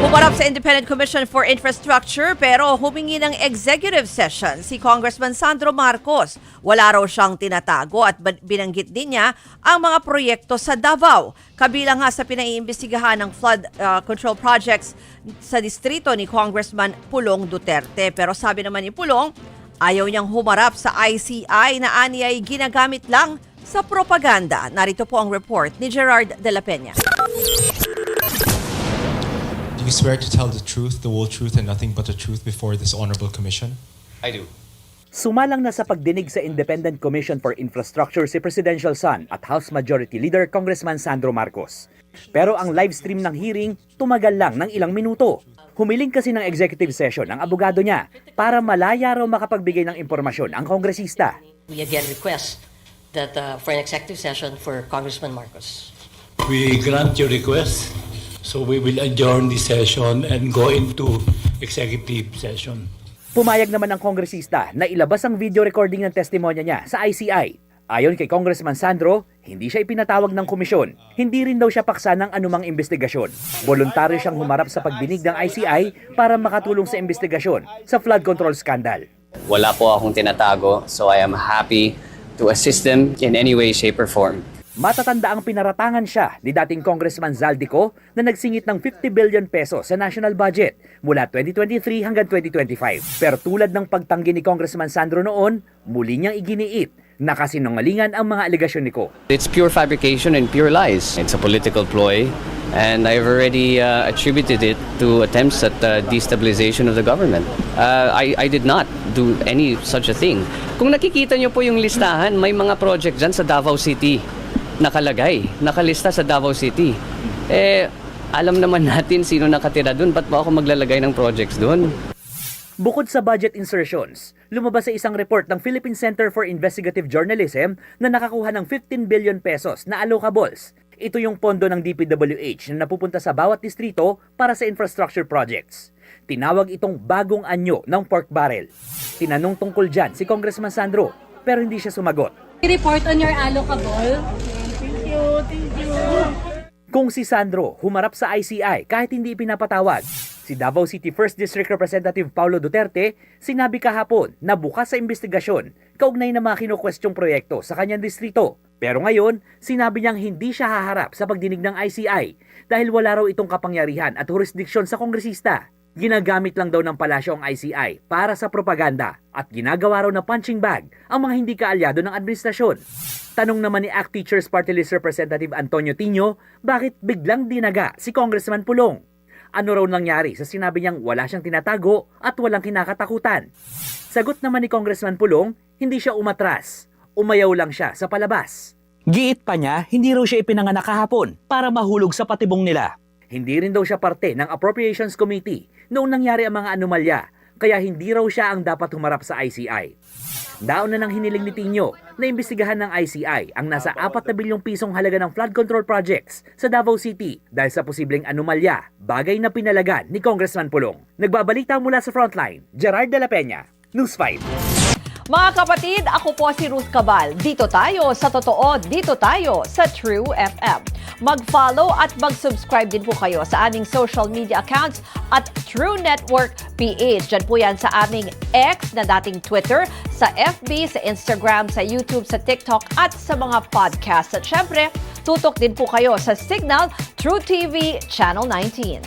Humarap sa Independent Commission for Infrastructure pero humingi ng executive session si Congressman Sandro Marcos. Wala raw siyang tinatago at binanggit din niya ang mga proyekto sa Davao. Kabilang nga sa pinaiimbestigahan ng flood control projects sa distrito ni Congressman Pulong Duterte. Pero sabi naman ni Pulong, ayaw niyang humarap sa ICI na ani ay ginagamit lang sa propaganda. Narito po ang report ni Gerard de la Peña. Do you swear to tell the truth, the whole truth, and nothing but the truth before this honorable commission? I do. Sumalang na sa pagdinig sa Independent Commission for Infrastructure si Presidential Son at House Majority Leader Congressman Sandro Marcos. Pero ang live stream ng hearing tumagal lang ng ilang minuto. Humiling kasi ng executive session ang abogado niya para malaya raw makapagbigay ng impormasyon ang kongresista. We again request that for an executive session for Congressman Marcos. We grant your request, so we will adjourn the session and go into executive session. Pumayag naman ang kongresista na ilabas ang video recording ng testimonya niya sa ICI. Ayon kay Congressman Sandro, hindi siya ipinatawag ng komisyon. Hindi rin daw siya paksa ng anumang investigasyon. Voluntaryo siyang humarap sa pagdinig ng ICI para makatulong sa investigasyon sa flood control scandal. Wala po akong tinatago, so I am happy to assist them in any way, shape, or form. Matatanda ang pinaratangan siya ni dating Congressman Zaldico na nagsingit ng 50 billion pesos sa national budget mula 2023 hanggang 2025. Pero tulad ng pagtanggi ni Congressman Sandro noon, muli niyang iginiit na kasinungalingan ang mga alegasyon ni Ko. It's pure fabrication and pure lies. It's a political ploy, and I've already attributed it to attempts at destabilization of the government. I did not do any such a thing. Kung nakikita niyo po yung listahan, may mga project dyan sa Davao City. Nakalista sa Davao City. Alam naman natin sino nakatira doon. Ba't pa ako maglalagay ng projects doon? Bukod sa budget insertions, lumabas sa isang report ng Philippine Center for Investigative Journalism na nakakuha ng 15 billion pesos na allocables. Ito yung pondo ng DPWH na napupunta sa bawat distrito para sa infrastructure projects. Tinawag itong bagong anyo ng pork barrel. Tinanong tungkol dyan si Congressman Sandro pero hindi siya sumagot. Report on your allocable. Kung si Sandro humarap sa ICI kahit hindi ipinapatawag, si Davao City 1st District Representative Paulo Duterte sinabi kahapon na bukas sa investigasyon kaugnay ng mga kinukwestyong proyekto sa kanyang distrito. Pero ngayon, sinabi niyang hindi siya haharap sa pagdinig ng ICI dahil wala raw itong kapangyarihan at jurisdiksyon sa kongresista. Ginagamit lang daw ng palasyo ang ICI para sa propaganda at ginagawa raw na punching bag ang mga hindi kaalyado ng administrasyon. Tanong naman ni ACT Teachers Party List Representative Antonio Tino, bakit biglang dinaga si Congressman Pulong? Ano raw nangyari sa sinabi niyang wala siyang tinatago at walang kinakatakutan? Sagot naman ni Congressman Pulong, hindi siya umatras. Umayaw lang siya sa palabas. Giit pa niya, hindi raw siya ipinanganak kahapon para mahulog sa patibong nila. Hindi rin daw siya parte ng Appropriations Committee noong nangyari ang mga anomalya, kaya hindi raw siya ang dapat humarap sa ICI. Daon na nang hiniling ni Tino na imbestigahan ng ICI ang nasa 4 na bilyong pisong halaga ng flood control projects sa Davao City dahil sa posibleng anomalya, bagay na pinalagan ni Congressman Pulong. Nagbabalita mula sa Frontline, Gerard de la Peña, News 5. Mga kapatid, ako po si Ruth Cabal. Dito tayo sa totoo, dito tayo sa True FM. Mag-follow at mag-subscribe din po kayo sa aming social media accounts at True Network PH. Diyan po yan sa aming X na dating Twitter, sa FB, sa Instagram, sa YouTube, sa TikTok at sa mga podcasts. At syempre, tutok din po kayo sa Signal True TV Channel 19.